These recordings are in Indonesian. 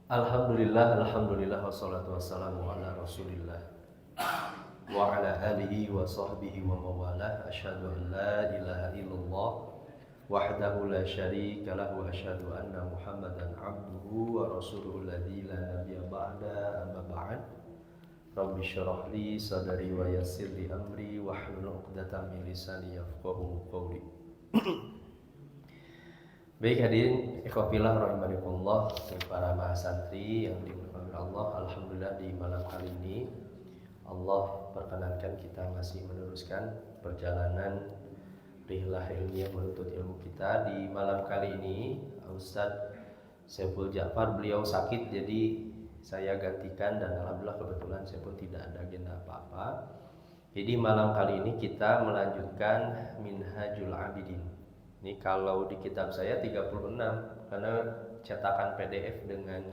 Alhamdulillah, wassalatu wassalamu ala Rasulillah wa ala alihi wa sahbihi wa mawalah. Asyhadu an la ilaha illallah wahdahu la syarika lahu wa asyhadu anna Muhammadan abduhu wa rasuluhu alladzi la nabiyya ba'da, amma ba'd. Rabbi shrah li sadri wa yassir li amri wahlul 'uqdatam min lisani yafqahu qawli. Baik hadirin ikhwafillah rahimakumullah, para mahasantri yang dimuliakan Allah. Alhamdulillah di malam kali ini Allah perkenankan kita masih meneruskan perjalanan rihlah ilmiah menuntut ilmu kita. Di malam kali ini Ustadz Saiful Ja'far beliau sakit, jadi saya gantikan dan alhamdulillah kebetulan saya pun tidak ada agenda apa-apa. Jadi malam kali ini kita melanjutkan Minhajul Abidin. Ini kalau di kitab saya 36, karena cetakan PDF dengan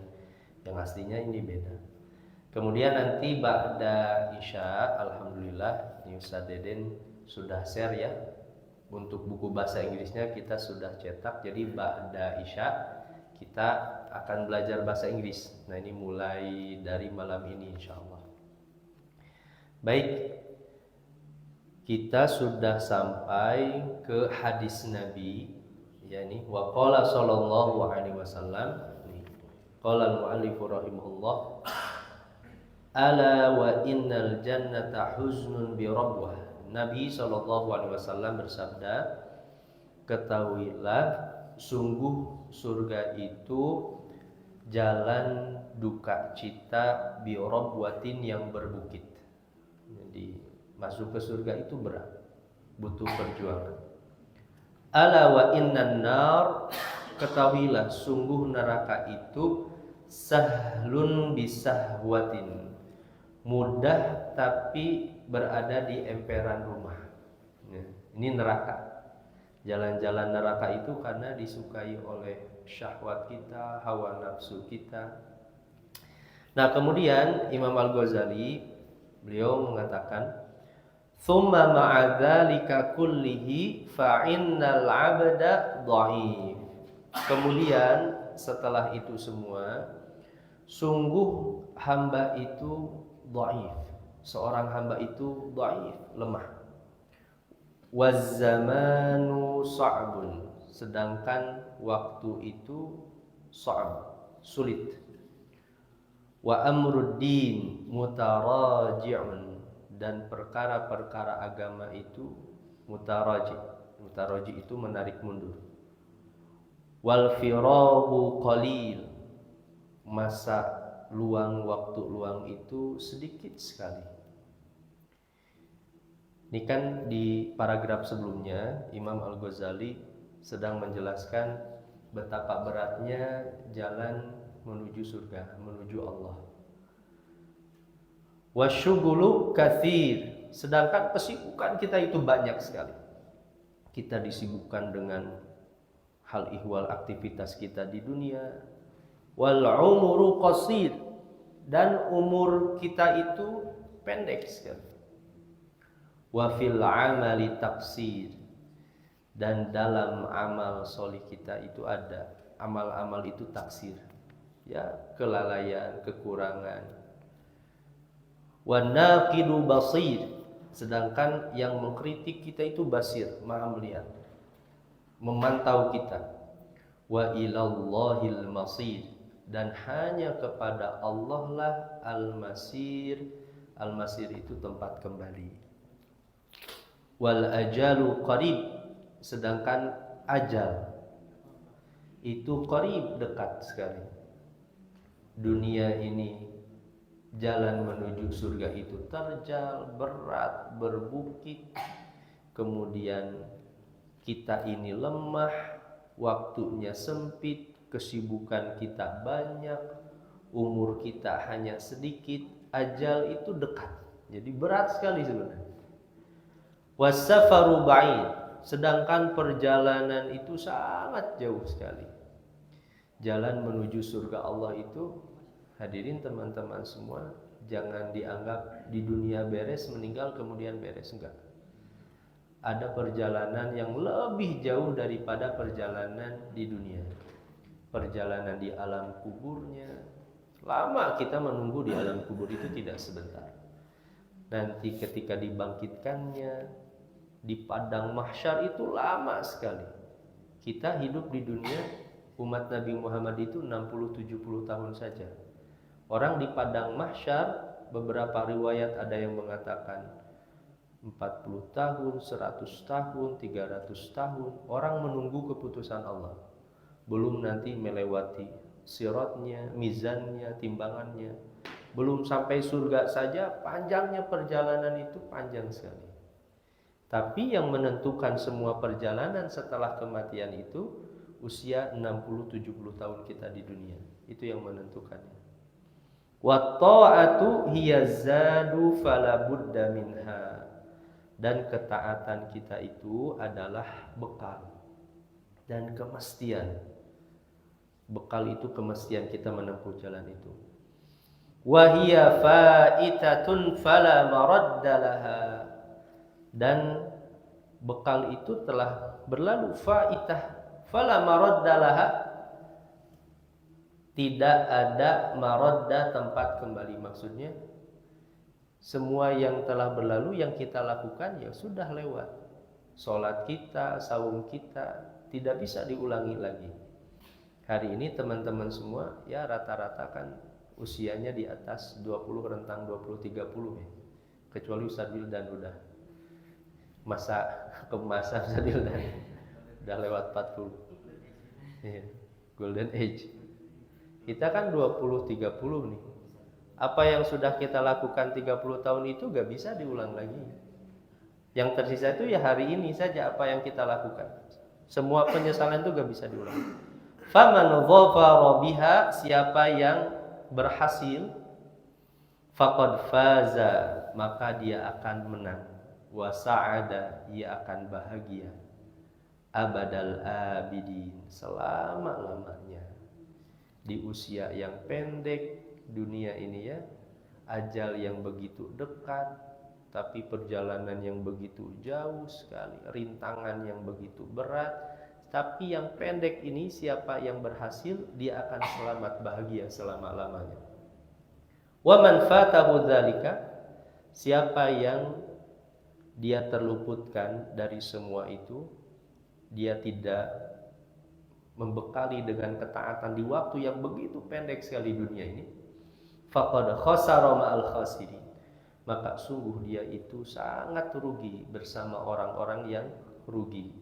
yang aslinya ini beda. Kemudian nanti ba'da Isya, alhamdulillah ini Ustaz Deden sudah share ya. Untuk buku bahasa Inggrisnya kita sudah cetak. Jadi ba'da Isya kita akan belajar bahasa Inggris. Nah ini mulai dari malam ini insyaallah. Baik, kita sudah sampai ke hadis Nabi, yakni wa qala sallallahu alaihi wasallam. Qala al-mu'allif rahimahullah, ala wa innal jannata huznun bi rabwah. Nabi sallallahu alaihi wasallam bersabda, ketahuilah sungguh surga itu jalan duka cita bi rabwatin yang berbukit. Jadi masuk ke surga itu berat, butuh perjuangan. Ala wa innan nar, ketahuilah sungguh neraka itu sahlun bisahwatin, mudah tapi berada di emperan rumah. Ini neraka. Jalan-jalan neraka itu karena disukai oleh syahwat kita, hawa nafsu kita. Nah kemudian Imam Al-Ghazali beliau mengatakan, thumma ma'adzalika kullihi fa'innal 'abda dha'if. Kemudian setelah itu semua, sungguh hamba itu dhaif. Seorang hamba itu dhaif, lemah. Waz-zamanu sa'bun, sedangkan waktu itu sa'b, sulit. Wa amruddin mutaraji'un, dan perkara-perkara agama itu mutaraji. Mutaraji itu menarik mundur. Wal firahu qalil, masa luang, waktu luang itu sedikit sekali. Ini kan di paragraf sebelumnya Imam Al-Ghazali sedang menjelaskan betapa beratnya jalan menuju surga, menuju Allah. Wasyughulu katsir, sedangkan kesibukan kita itu banyak sekali. Kita disibukkan dengan hal ihwal aktivitas kita di dunia. Wal umru qasir, dan umur kita itu pendek sekali. Wa fil amali taqsir, dan dalam amal solih kita itu ada amal-amal itu taksir, ya, kelalaian, kekurangan. Wan naqidu basir, sedangkan yang mengkritik kita itu basir, maha melihat, memantau kita. Wa ilallahil masir, dan hanya kepada Allah lah al-masir. Al-masir itu tempat kembali. Wal ajalu qarib, sedangkan ajal itu qarib, dekat sekali. Dunia ini, jalan menuju surga itu terjal, berat, berbukit. Kemudian kita ini lemah, waktunya sempit, kesibukan kita banyak, umur kita hanya sedikit, ajal itu dekat. Jadi berat sekali sebenarnya. Wasafaru ba'id, sedangkan perjalanan itu sangat jauh sekali. Jalan menuju surga Allah itu, hadirin teman-teman semua, jangan dianggap di dunia beres, meninggal kemudian beres, enggak. Ada perjalanan yang lebih jauh daripada perjalanan di dunia. Perjalanan di alam kuburnya, Lama kita menunggu di alam kubur itu tidak sebentar. Nanti ketika dibangkitkannya di padang mahsyar itu lama sekali. Kita hidup di dunia umat Nabi Muhammad itu 60-70 tahun saja. Orang di padang mahsyar, beberapa riwayat ada yang mengatakan 40 tahun, 100 tahun, 300 tahun. Orang menunggu keputusan Allah. Belum nanti melewati siratnya, mizannya, timbangannya. Belum sampai surga saja, panjangnya perjalanan itu panjang sekali. Tapi yang menentukan semua perjalanan setelah kematian itu usia 60-70 tahun kita di dunia. Itu yang menentukannya. Wa ta'atu hiya zadu fala budda minha. Dan ketaatan kita itu adalah bekal dan kemestian. Bekal itu kemestian kita menempuh jalan itu. Wa hiya fa'itatun fala maradda laha. Dan bekal itu telah berlalu, fa'itah fala maradda laha. Tidak ada maradda, tempat kembali. Maksudnya semua yang telah berlalu yang kita lakukan ya sudah lewat. Salat kita, saum kita tidak bisa diulangi lagi. Hari ini teman-teman semua ya rata-rata kan usianya di atas 20, rentang 20-30 ya. Kecuali Ustaz Wildan udah masa kemasan Ustaz Wildan udah lewat 40. Ya, golden age. Kita kan 20-30 nih. Apa yang sudah kita lakukan 30 tahun itu gak bisa diulang lagi. Yang tersisa itu ya hari ini saja apa yang kita lakukan. Semua penyesalan itu gak bisa diulang. Faman dhafara biha, siapa yang berhasil, faqad faza, maka dia akan menang. Wa sa'ada, ia akan bahagia. Abadal abidin, selama-lamanya. Di usia yang pendek dunia ini ya, ajal yang begitu dekat, tapi perjalanan yang begitu jauh sekali, rintangan yang begitu berat. Tapi yang pendek ini siapa yang berhasil, dia akan selamat bahagia selama-lamanya. Wa man fatahu dzalika, siapa yang dia terluputkan dari semua itu, dia tidak membekali dengan ketaatan di waktu yang begitu pendek sekali dunia ini, faqad khasara ma'al khasirin, maka sungguh dia itu sangat rugi bersama orang-orang yang rugi.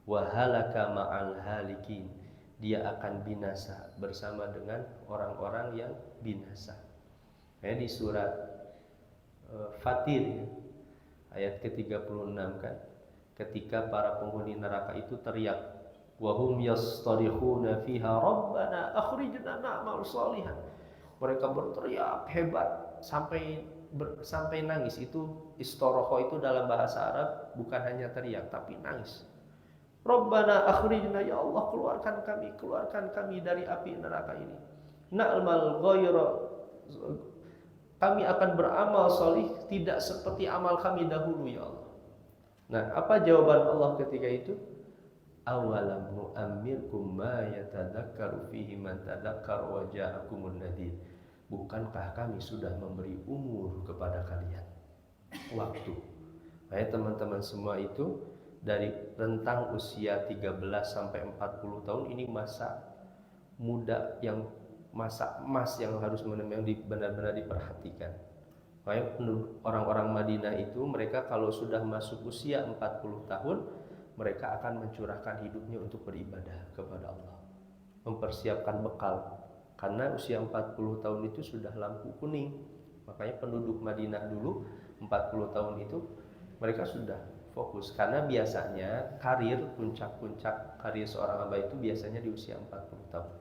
Wa halaka ma'al halikin, dia akan binasa bersama dengan orang-orang yang binasa. Di surat Fatir ya, ayat ke-36 kan, ketika para penghuni neraka itu teriak, wa hum yastarikhuna fiha rabbana akhrijna na'mal shalihan. Mereka berteriak hebat sampai nangis. Itu istorokho itu dalam bahasa Arab bukan hanya teriak tapi nangis. Rabbana akhrijna, ya Allah keluarkan kami dari api neraka ini. Na'mal ghayra, kami akan beramal salih tidak seperti amal kami dahulu ya Allah. Nah, apa jawaban Allah ketika itu? Awalam nu'ammirkum ma yatadakkaru fihi man tadakkar wa ja'akumun nadhir. Bukankah kami sudah memberi umur kepada kalian, waktu. Teman-teman semua itu dari rentang usia 13 sampai 40 tahun ini masa muda, yang masa emas yang harus benar-benar diperhatikan. Orang-orang Madinah itu mereka kalau sudah masuk usia 40 tahun, mereka akan mencurahkan hidupnya untuk beribadah kepada Allah, mempersiapkan bekal. Karena usia 40 tahun itu sudah lampu kuning. Makanya penduduk Madinah dulu 40 tahun itu mereka sudah fokus. Karena biasanya puncak karir seorang hamba itu biasanya di usia 40 tahun.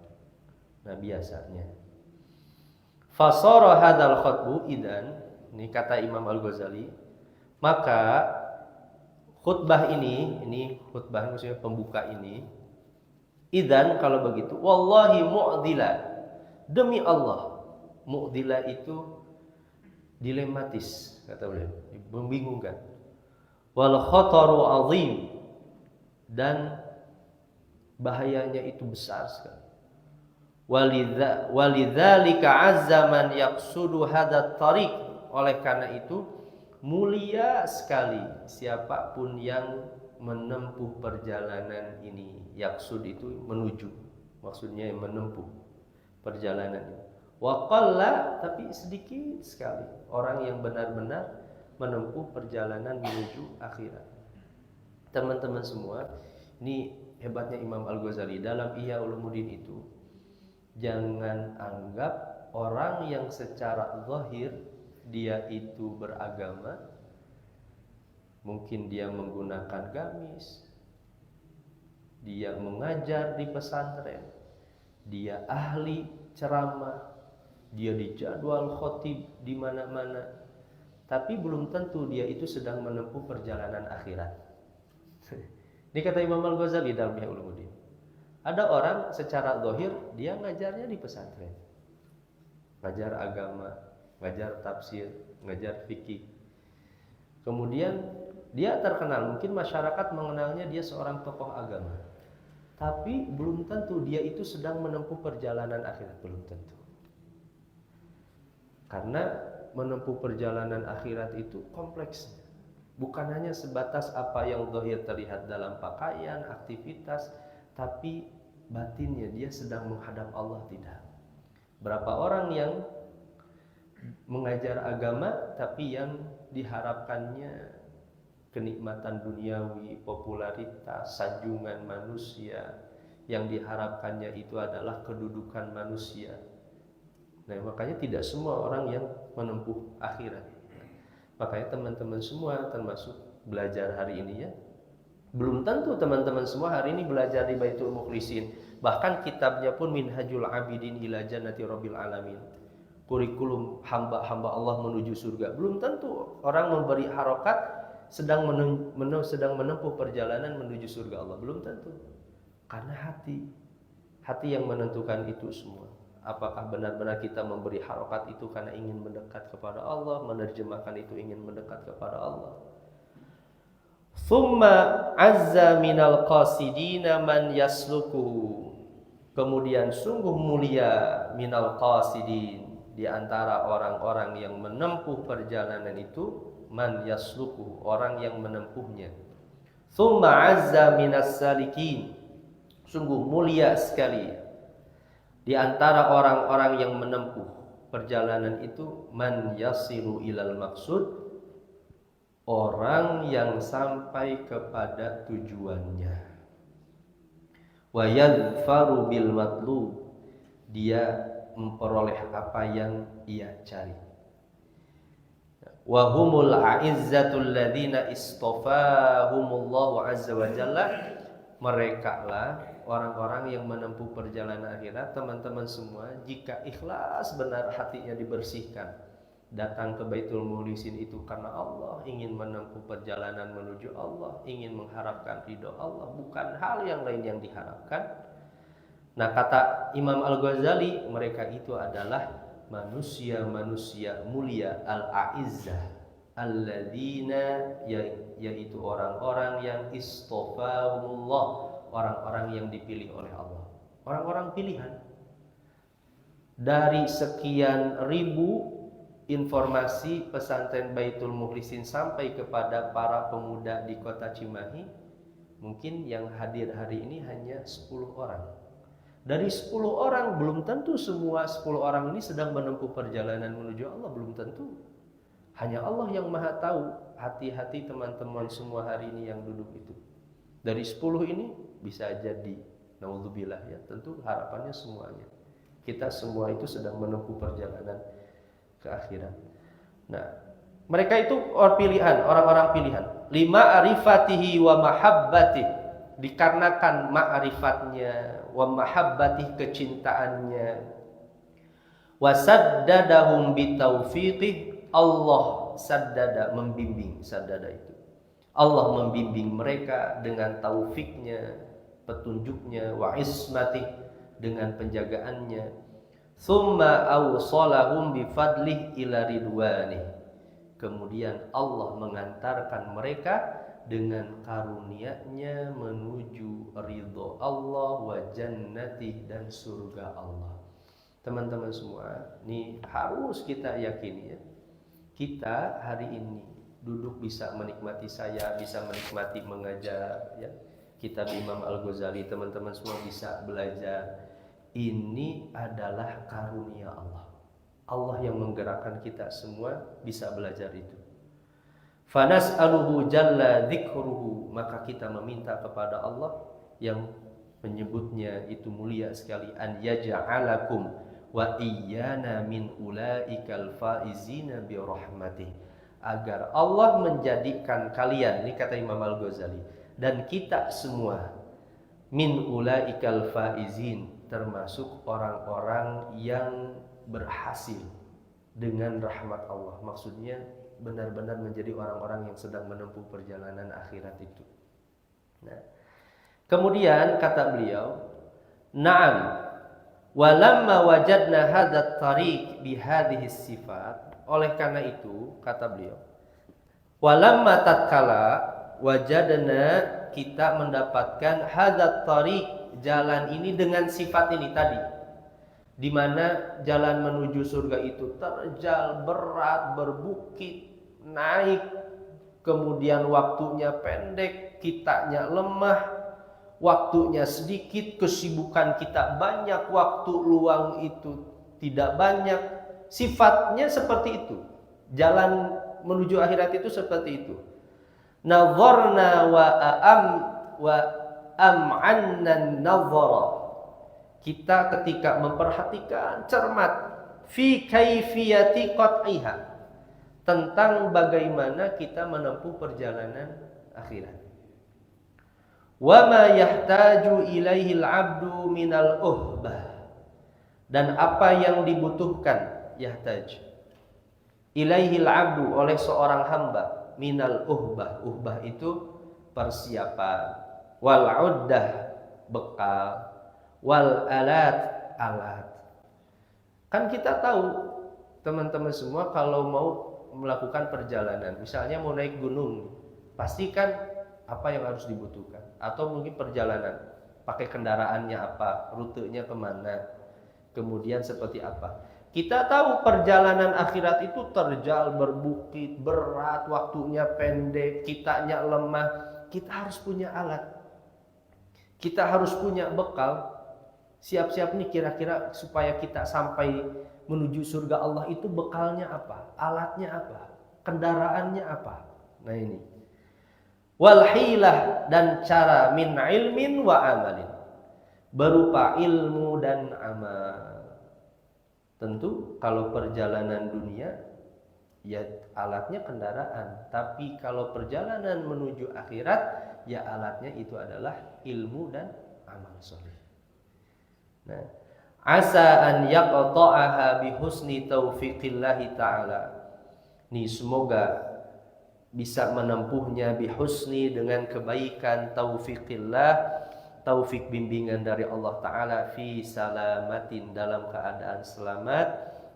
Nah biasanya fasara hadzal khutbu idan, ini kata Imam Al-Ghazali, maka khutbah ini khutbah maksudnya pembuka ini, idan kalau begitu, wallahi mu'dila, demi Allah. Mu'dila itu dilematis kata beliau, membingungkan. Wal khataru azim, dan bahayanya itu besar sekali. Walidzalika azza man yaqsudu hadzal tariq. Oleh karena itu mulia sekali siapapun yang menempuh perjalanan ini. Yaqsud itu menuju, maksudnya menempuh perjalanan ini. Wa qalla, tapi sedikit sekali orang yang benar-benar menempuh perjalanan menuju akhirat. Teman-teman semua, ini hebatnya Imam Al-Ghazali dalam Ihya Ulumuddin itu. Jangan anggap orang yang secara zahir dia itu beragama, mungkin dia menggunakan gamis, dia mengajar di pesantren, dia ahli ceramah, dia dijadwal khotib di mana-mana, tapi belum tentu dia itu sedang menempuh perjalanan akhirat. Ini kata Imam Al-Ghazali dalam Ihya Ulumuddin. Ada orang secara zahir dia ngajarnya di pesantren, ngajar agama, ngajar tafsir, ngajar fikih. Kemudian dia terkenal, mungkin masyarakat mengenalnya dia seorang tokoh agama, tapi belum tentu dia itu sedang menempuh perjalanan akhirat, belum tentu. Karena menempuh perjalanan akhirat itu kompleksnya. Bukan hanya sebatas apa yang zahir terlihat dalam pakaian, aktivitas, tapi batinnya dia sedang menghadap Allah, tidak. Berapa orang yang mengajar agama tapi yang diharapkannya kenikmatan duniawi, popularitas, sanjungan manusia, yang diharapkannya itu adalah kedudukan manusia. Nah, makanya tidak semua orang yang menempuh akhirat. Makanya teman-teman semua, termasuk belajar hari ini ya, belum tentu teman-teman semua hari ini belajar di Baitul Mukhlisin. Bahkan kitabnya pun Minhajul Abidin ila Jannati Rabbil Alamin, kurikulum hamba-hamba Allah menuju surga. Belum tentu orang memberi harokat sedang menempuh perjalanan menuju surga Allah. Belum tentu. Karena hati yang menentukan itu semua. Apakah benar-benar kita memberi harokat itu karena ingin mendekat kepada Allah, menerjemahkan itu ingin mendekat kepada Allah. Thumma azza minal qasidina man yaslukuhu. Kemudian sungguh mulia minal qasidin, di antara orang-orang yang menempuh perjalanan itu, man yaslukuhu, orang yang menempuhnya. Thumma azza minas salikin. Sungguh mulia sekali di antara orang-orang yang menempuh perjalanan itu, man yasiru ilal maksud, orang yang sampai kepada tujuannya. Wa yadfaru bil matlub, dia memperoleh apa yang ia cari. Wa humul a'izzatul ladzina istafahumullahu azza wa jalla, mereka lah orang-orang yang menempuh perjalanan akhirat. Teman-teman semua, jika ikhlas benar hatinya dibersihkan, datang ke Baitul Mukhlisin itu karena Allah, ingin menempuh perjalanan menuju Allah, ingin mengharapkan ridho Allah, bukan hal yang lain yang diharapkan. Nah, kata Imam Al-Ghazali, mereka itu adalah manusia-manusia mulia, al-a'izzah, alladzina, yaitu orang-orang yang istofahumullah, orang-orang yang dipilih oleh Allah, orang-orang pilihan. Dari sekian ribu informasi pesantren Baitul Mukhlisin sampai kepada para pemuda di kota Cimahi, mungkin yang hadir hari ini hanya 10 orang. Dari 10 orang, belum tentu semua 10 orang ini sedang menempuh perjalanan menuju Allah, belum tentu. Hanya Allah yang maha tahu hati-hati teman-teman semua hari ini yang duduk itu. Dari 10 ini bisa jadi, naudzubillah ya, tentu harapannya semuanya kita semua itu sedang menempuh perjalanan ke akhirat. Nah, mereka itu orang-orang pilihan. Lima arifatihi wa mahabbatih, dikarenakan ma'rifatnya, wa mahabbatih, kecintaannya, wa saddadahum bitaufiqih, Allah saddada, membimbing. Saddada itu Allah membimbing mereka dengan taufiknya, petunjuknya, wa ismatih, dengan penjagaannya. Tsumma awsalahum bifadlih ila ridwanih, kemudian Allah mengantarkan mereka dengan karunia-Nya menuju ridho Allah wa jannati, dan surga Allah. Teman-teman semua, ini harus kita yakini ya. Kita hari ini duduk bisa menikmati saya, bisa menikmati mengajar ya. Kitab Imam Al-Ghazali, teman-teman semua bisa belajar. Ini adalah karunia Allah. Allah yang menggerakkan kita semua bisa belajar itu. Fanas'aluhu jalla dzikruhu, maka kita meminta kepada Allah yang menyebutnya itu mulia sekali, an yaj'alakum wa iyyana min ulaikal faizina bi rahmatih, agar Allah menjadikan kalian, ini kata Imam Al-Ghazali, dan kita semua min ulaikal faizin, termasuk orang-orang yang berhasil dengan rahmat Allah. Maksudnya benar-benar menjadi orang-orang yang sedang menempuh perjalanan akhirat itu. Nah, kemudian kata beliau, na'am, walamma wajadna hadzal tariq bihadhihi sifat. Oleh karena itu, kata beliau, walamma tatkala wajadna, kita mendapatkan hadzal tariq, jalan ini dengan sifat ini tadi, di mana jalan menuju surga itu terjal, berat, berbukit, naik, kemudian waktunya pendek, kitanya lemah, waktunya sedikit, kesibukan kita banyak, waktu luang itu tidak banyak. Sifatnya seperti itu. Jalan menuju akhirat itu seperti itu. Nadharna wa am'anna nadhara. Kita ketika memperhatikan cermat fi kaifiyati qat'iha, tentang bagaimana kita menempuh perjalanan akhirat. Wa ma yahtaju ilaihi al-'abdu minal uhbah, dan apa yang dibutuhkan, yahtaj ilaihi al-'abdu, oleh seorang hamba, minal uhbah, uhbah itu persiapan, wal 'uddah, bekal, wal alat, alat. Kan kita tahu teman-teman semua, kalau mau melakukan perjalanan, misalnya mau naik gunung, pastikan apa yang harus dibutuhkan. Atau mungkin perjalanan, pakai kendaraannya apa, rutenya kemana, kemudian seperti apa. Kita tahu perjalanan akhirat itu terjal, berbukit, berat, waktunya pendek, kitanya lemah. Kita harus punya alat, kita harus punya bekal. Siap-siap nih kira-kira supaya kita sampai menuju surga Allah itu bekalnya apa, alatnya apa, kendaraannya apa. Nah ini wal hilah, dan cara, min ilmin wa amalin, berupa ilmu dan amal. Tentu kalau perjalanan dunia ya alatnya kendaraan, tapi kalau perjalanan menuju akhirat ya alatnya itu adalah ilmu dan amal soleh. Nah, asa an yaqta'aha bi husni taufiqillahi ta'ala. Nih semoga bisa menempuhnya bi husni, dengan kebaikan, taufiqillah, taufik bimbingan dari Allah Ta'ala, fi salamatin, dalam keadaan selamat,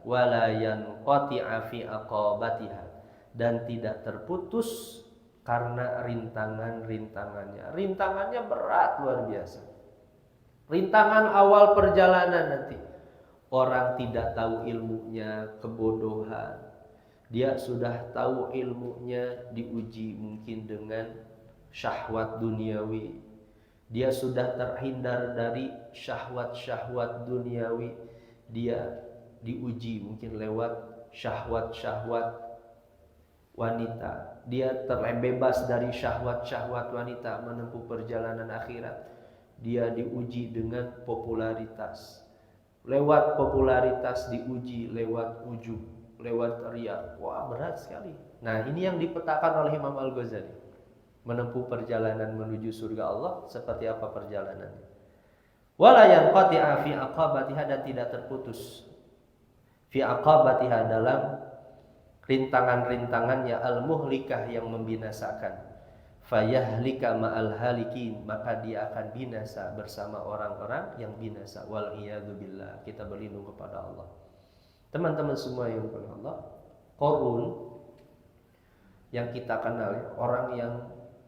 wala yanqati'a fi aqabatiha, dan tidak terputus karena rintangannya. Rintangannya berat, luar biasa. Rintangan awal perjalanan nanti, orang tidak tahu ilmunya, kebodohan. Dia sudah tahu ilmunya, diuji mungkin dengan syahwat duniawi. Dia sudah terhindar dari syahwat-syahwat duniawi. Dia diuji mungkin lewat syahwat-syahwat wanita. Dia terbebas dari syahwat-syahwat wanita, menempuh perjalanan akhirat. Dia diuji dengan popularitas. Lewat popularitas diuji, lewat ujub, lewat riya. Wah, berat sekali. Nah, ini yang dipetakan oleh Imam Al-Ghazali. Menempuh perjalanan menuju surga Allah seperti apa perjalanannya. Wala yanqati'a fi aqabatiha, dan tidak terputus fi aqabatiha, dalam rintangan-rintangannya, al-muhlikah, yang membinasakan. Fayahlika ma'al halikin, maka dia akan binasa bersama orang-orang yang binasa. Wal iyadu billah, kita berlindung kepada Allah. Teman-teman semua yang kepada Allah, Qarun yang kita kenal, orang yang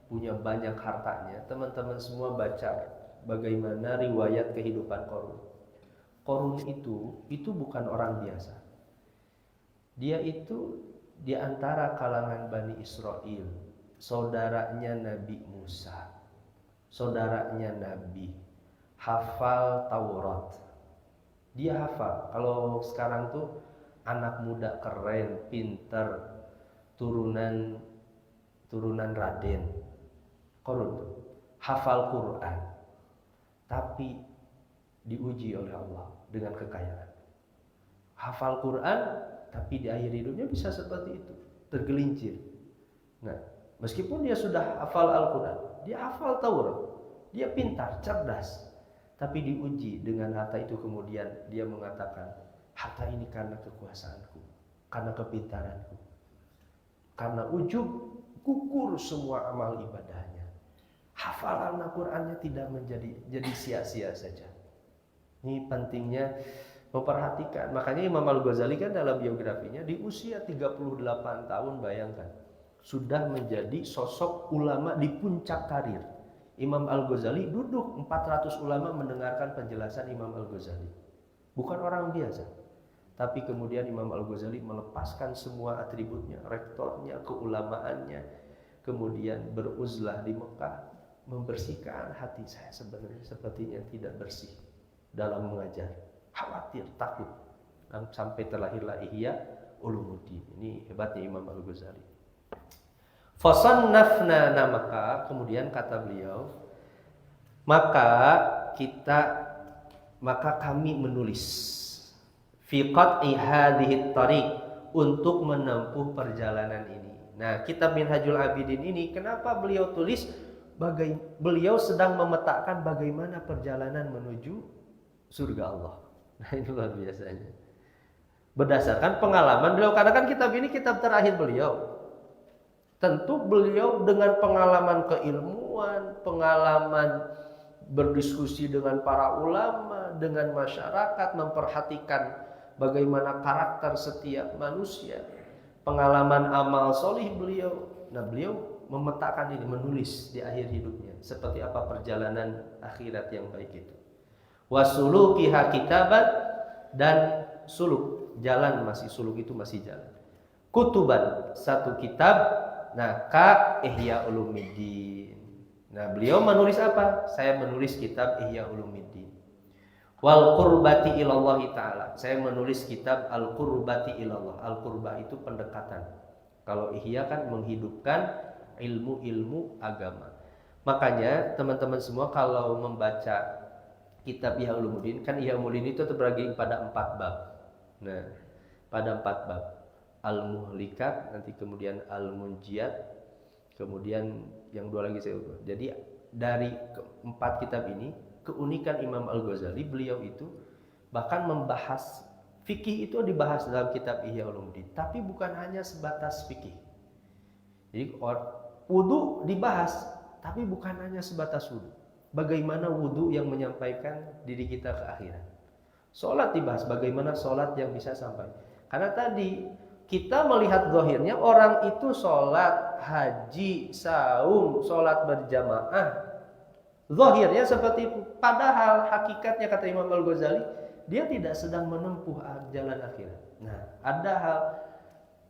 punya banyak hartanya, teman-teman semua baca bagaimana riwayat kehidupan Qarun. Qarun itu bukan orang biasa. Dia itu di antara kalangan Bani Israel, saudaranya Nabi Musa, saudaranya Nabi, hafal Taurat. Dia hafal. Kalau sekarang tuh anak muda keren, pinter, turunan Raden. Qarun tuh hafal Quran, tapi diuji oleh Allah dengan kekayaan. Hafal Quran, tapi di akhir hidupnya bisa seperti itu, tergelincir. Nah, meskipun dia sudah hafal Al-Quran, dia hafal Taurat, dia pintar, cerdas, tapi diuji dengan harta itu. Kemudian dia mengatakan, harta ini karena kekuasaanku, karena kepintaranku, karena ujub, gugur semua amal ibadahnya. Hafalan Al-Qurannya tidak jadi sia-sia saja. Ini pentingnya memperhatikan. Makanya Imam Al-Ghazali kan dalam biografinya di usia 38 tahun, bayangkan, sudah menjadi sosok ulama di puncak karir. Imam Al-Ghazali duduk 400 ulama mendengarkan penjelasan Imam Al-Ghazali. Bukan orang biasa. Tapi kemudian Imam Al-Ghazali melepaskan semua atributnya, rektornya, keulamaannya, kemudian beruzlah di Mekah, membersihkan hati. Saya sebenarnya sepertinya tidak bersih dalam mengajar, khawatir, takut, dan sampai terlahirlah Ihya Ulumuddin. Ini hebatnya Imam Al-Ghazali. Fasannafna, maka kemudian kata beliau, maka kami menulis fi qat'i hadhihi tariq, untuk menempuh perjalanan ini. Nah, kitab Minhajul Abidin ini kenapa beliau tulis? Beliau sedang memetakan bagaimana perjalanan menuju surga Allah. Nah, ini luar biasanya. Berdasarkan pengalaman beliau, karena kan kitab ini kitab terakhir beliau. Tentu beliau dengan pengalaman keilmuan, pengalaman berdiskusi dengan para ulama, dengan masyarakat, memperhatikan bagaimana karakter setiap manusia, pengalaman amal solih beliau. Nah, beliau memetakan ini, menulis di akhir hidupnya seperti apa perjalanan akhirat yang baik itu. Wasulukiha kitaban, dan suluk, jalan, masih suluk itu masih jalan. Kutuban, satu kitab. Nah, ka Ihya Ulumuddin. Nah, beliau menulis apa? Saya menulis kitab Ihya Ulumuddin. Wal qurbati ilallahi ta'ala. Saya menulis kitab Al Qurbati ilallah. Al qurbah itu pendekatan. Kalau Ihya kan menghidupkan ilmu-ilmu agama. Makanya teman-teman semua kalau membaca kitab Ihya Ulumuddin, kan Ihya Ulumuddin itu terbagi pada 4 bab. Nah, pada 4 bab. Al-Muhlikat, nanti kemudian Al-Munjiyat, kemudian yang 2 lagi saya lupa. Jadi dari 4 kitab ini, keunikan Imam Al-Ghazali, beliau itu bahkan membahas fikih, itu dibahas dalam kitab Ihya Ulumuddin, tapi bukan hanya sebatas fikih. Jadi wudu dibahas, tapi bukan hanya sebatas wudu. Bagaimana wudu yang menyampaikan diri kita ke akhirat. Sholat dibahas, bagaimana sholat yang bisa sampai. Karena tadi kita melihat zahirnya orang itu sholat, haji, saum, sholat berjamaah, zahirnya seperti itu. Padahal hakikatnya kata Imam Al-Ghazali, dia tidak sedang menempuh jalan akhirat. Nah, ada hal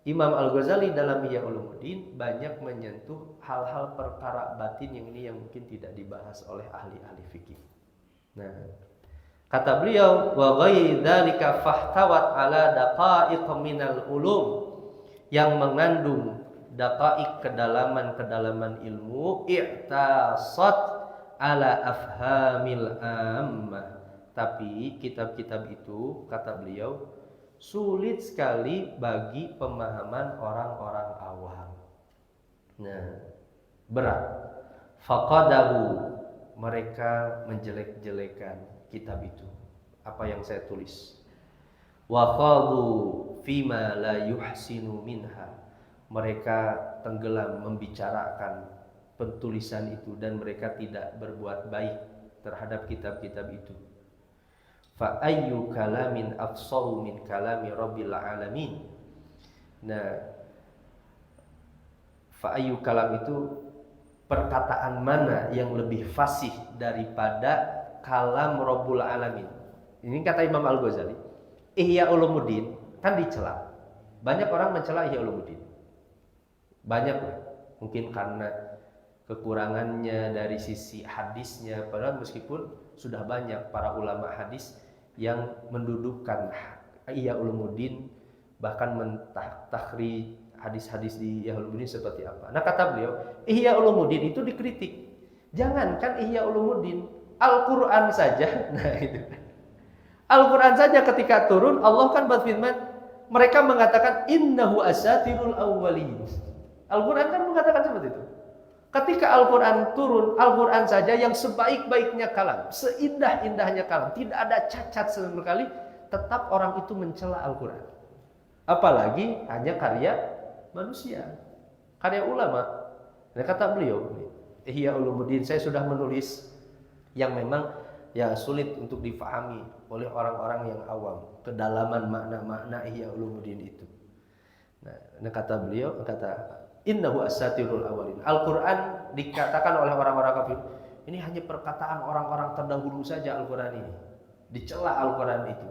Imam Al-Ghazali dalam Ihya Ulumuddin banyak menyentuh hal-hal perkara batin yang ini yang mungkin tidak dibahas oleh ahli-ahli fikih. Nah, kata beliau, wa ghairi dzalika fahtawat ala daqa'iq minal ulum, yang mengandung daqa'iq, kedalaman ilmu, i'tasat ala afhamil ammah. Tapi kitab-kitab itu, kata beliau, sulit sekali bagi pemahaman orang-orang awam. Nah, berat. Faqadahu, mereka menjelek-jelekan kitab itu, apa yang saya tulis. Wa khadu fima la yuhsinu minha, mereka tenggelam membicarakan pentulisan itu dan mereka tidak berbuat baik terhadap kitab-kitab itu. Fa ayyu kalamin afsahu min kalami rabbil alamin. Nah, fa ayyu kalam itu perkataan mana yang lebih fasih daripada kalam Rabbul Alamin? Ini kata Imam Al-Ghazali. Ihya Ulumuddin kan dicela. Banyak orang mencela Ihya Ulumuddin. Banyak lah. Mungkin karena kekurangannya dari sisi hadisnya, padahal meskipun sudah banyak para ulama hadis yang mendudukkan Ihya Ulumuddin, bahkan mentahri hadis-hadis di Ihya Ulumuddin seperti apa. Nah, kata beliau, Ihya Ulumuddin itu dikritik. Jangankan Ihya Ulumuddin, Al-Quran saja. Nah, itu. Al-Quran saja ketika turun, Allah kan berfirman, mereka mengatakan innahu asatirul awwalin. Al-Quran kan mengatakan seperti itu. Ketika Al-Quran turun, Al-Quran saja yang sebaik-baiknya kalam, seindah-indahnya kalam, tidak ada cacat sama sekali, tetap orang itu mencela Al-Quran. Apalagi hanya karya manusia, karya ulama. Nah, kata beliau, Ihya Ulumuddin, saya sudah menulis yang memang ya sulit untuk difahami oleh orang-orang yang awam, kedalaman makna-makna Ihya Ulumuddin itu. Nah, kata beliau, kata innahu asatirul awalin. Al-Quran dikatakan oleh orang-orang kafir, ini hanya perkataan orang-orang terdahulu saja. Al-Quran ini dicela, Al-Quran itu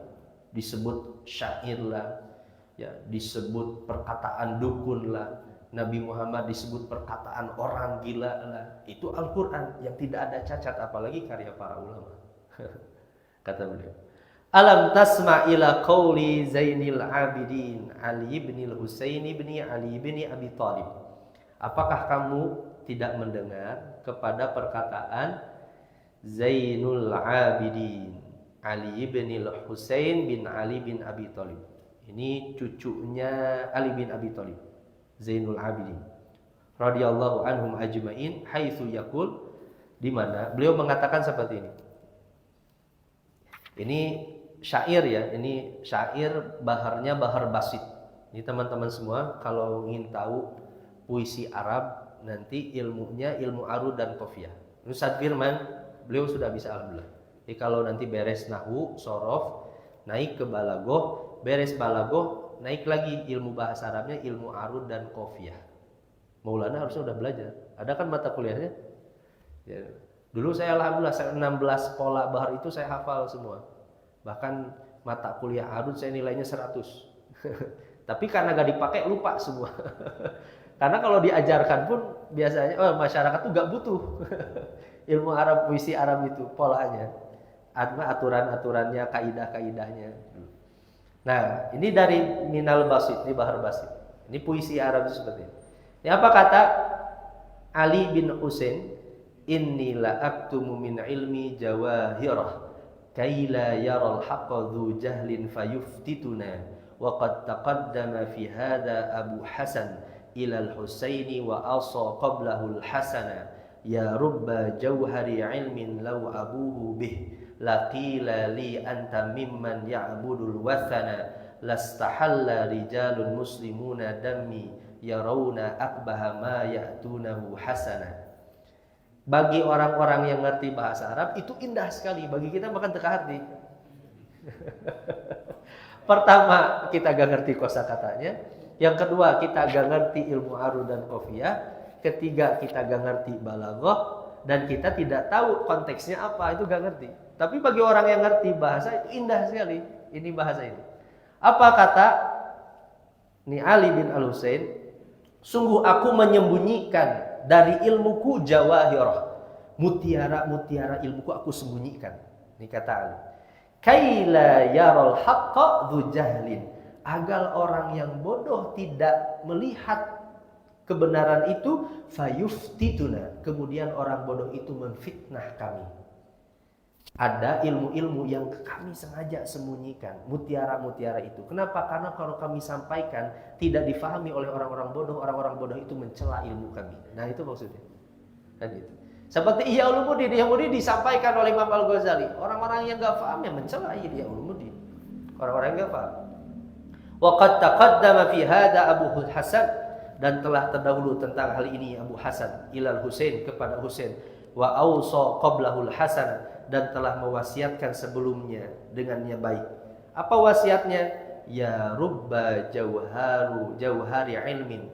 disebut syair lah, ya, disebut perkataan dukun lah, Nabi Muhammad disebut perkataan orang gila lah. Itu Al-Quran yang tidak ada cacat, apalagi karya para ulama. Kata beliau, alam tasma ila qawli Zainil Abidin Ali bin Husaini bin Ali bin Abi Thalib. Apakah kamu tidak mendengar kepada perkataan Zainul Abidin Ali bin Husain bin Ali bin Abi Thalib? Ini cucunya Ali bin Abi Thalib, Zainul Abidin radhiyallahu anhum ajmain, haitsu yaqul, di mana beliau mengatakan seperti ini. Ini syair ya, ini syair baharnya bahar basit. Ini teman-teman semua kalau ingin tahu puisi Arab, nanti ilmunya ilmu arud dan qafiyah. Ustaz Firman, beliau sudah bisa alhamdulillah. Jadi kalau nanti beres nahwu, sorof, naik ke balagoh, beres balagoh, naik lagi ilmu bahasa Arabnya, ilmu arud dan qafiyah. Maulana harusnya udah belajar. Ada kan mata kuliahnya? Ya. Dulu saya alhamdulillah 16 pola bahar itu saya hafal semua. Bahkan mata kuliah arud saya nilainya 100. Tapi karena gak dipakai lupa semua. Karena kalau diajarkan pun biasanya masyarakat tuh gak butuh ilmu Arab, puisi Arab itu polanya, aturan-aturannya, kaidah-kaidahnya. Nah, ini dari Minal Basit, ini Bahar Basit. Ini puisi Arab itu seperti ini. Ini apa kata Ali bin Husain? Inni la aktumu min ilmi jawahirah kaila yaral haqqa dhu jahlin fayuftituna wa qad taqaddama fi hadha Abu Hasan ila al-Husaini wa asa qablahu al-Hasana ya rubba jawhari ilmin law abuhu bih laqila li anta mimman ya'budul wathana lastahalla rijalun muslimuna dammi yarawna akbaha ma ya'tunahu hasana. Bagi orang-orang yang ngerti bahasa Arab itu indah sekali, bagi kita makan teka hati. Pertama, kita gak ngerti kosakatanya. Yang kedua, kita gak ngerti ilmu arud dan qafiyah. Ketiga, kita gak ngerti balaghah. Dan kita tidak tahu konteksnya apa, itu gak ngerti. Tapi bagi orang yang ngerti bahasa, itu indah sekali. Ini bahasa ini. Apa kata ni Ali bin Al-Husain? Sungguh aku menyembunyikan dari ilmuku jawahirah, mutiara-mutiara ilmuku aku sembunyikan. Ini kata Ali. Kaila yaral haqqa dhu jahlin, agar orang yang bodoh tidak melihat kebenaran itu, fayuftituna, kemudian orang bodoh itu memfitnah kami. Ada ilmu-ilmu yang kami sengaja sembunyikan, mutiara-mutiara itu. Kenapa? Karena kalau kami sampaikan tidak difahami oleh orang-orang bodoh itu mencela ilmu kami. Nah, itu maksudnya. Kan itu. Seperti Ihya Ulumuddin disampaikan oleh Imam Al-Ghazali. Orang-orang yang enggak paham yang mencela Ihya Ulumuddin. Orang-orang yang enggak paham. Wa qad taqaddama fi hadza Abu Hasan, dan telah terdahulu tentang hal ini Abu Hasan ilal Husain, kepada Husain, wa ausa qablahul Hasan, dan telah mewasiatkan sebelumnya dengannya baik. Apa wasiatnya? Ya rubba jauhari ilmin,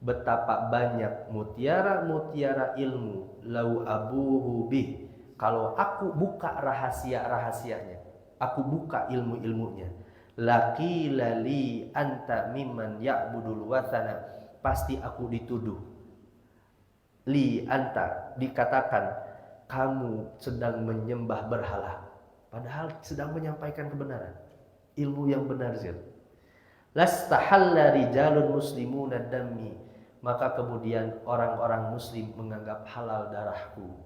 betapa banyak mutiara-mutiara ilmu lau abuhu bih, kalau aku buka rahasia-rahasianya, aku buka ilmu-ilmunya, laki lali anta mimman ya'budul wathana, pasti aku dituduh, li anta, dikatakan kamu sedang menyembah berhala, padahal sedang menyampaikan kebenaran, ilmu yang benar. Lastahalla rijalun muslimuna dammi, maka kemudian orang-orang muslim menganggap halal darahku.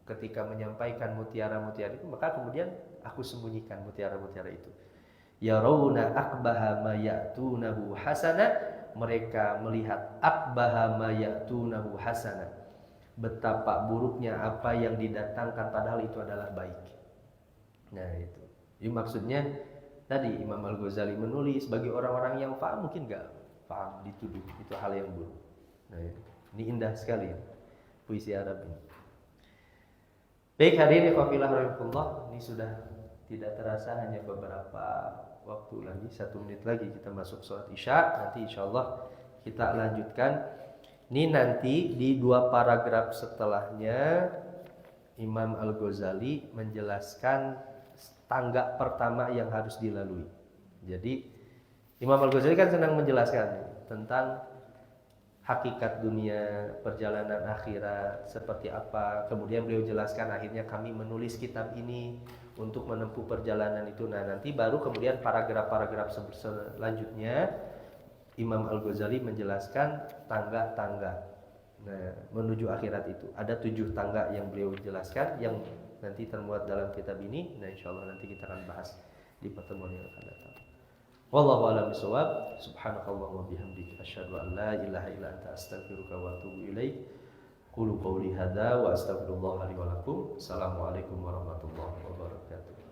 Ketika menyampaikan mutiara-mutiara itu, maka kemudian aku sembunyikan mutiara-mutiara itu. Yarawna akbaha ma ya'tunahu hasana, mereka melihat akbaha ma ya'tunahu hasana, betapa buruknya apa yang didatangkan padahal itu adalah baik. Nah itu. Ini maksudnya tadi Imam Al-Ghazali menulis bagi orang-orang yang paham, mungkin nggak paham dituduh itu hal yang buruk. Nah, ini indah sekali puisi Arab ini. Baik, hadirin ikhwafillah rahimakumullah, ini sudah tidak terasa hanya beberapa waktu lagi, 1 menit lagi kita masuk sholat Isya. Nanti insyaallah kita lanjutkan. Ini nanti di 2 paragraf setelahnya Imam Al-Ghazali menjelaskan tangga pertama yang harus dilalui. Jadi Imam Al-Ghazali kan senang menjelaskan tentang hakikat dunia, perjalanan akhirat seperti apa. Kemudian beliau jelaskan akhirnya kami menulis kitab ini untuk menempuh perjalanan itu. Nah, nanti baru kemudian paragraf-paragraf selanjutnya Imam Al-Ghazali menjelaskan tangga-tangga menuju akhirat itu. Ada 7 tangga yang beliau jelaskan yang nanti termuat dalam kitab ini. Nah, insyaallah nanti kita akan bahas di pertemuan yang akan datang. Wallahu a'lam bishawab. Subhanakallahumma wa bihamdika asyhadu an la ilaha illa anta astaghfiruka wa atubu ilaik. Qulu qawli hadza wa astaghfirullah li wa lakum. Assalamualaikum warahmatullahi wabarakatuh.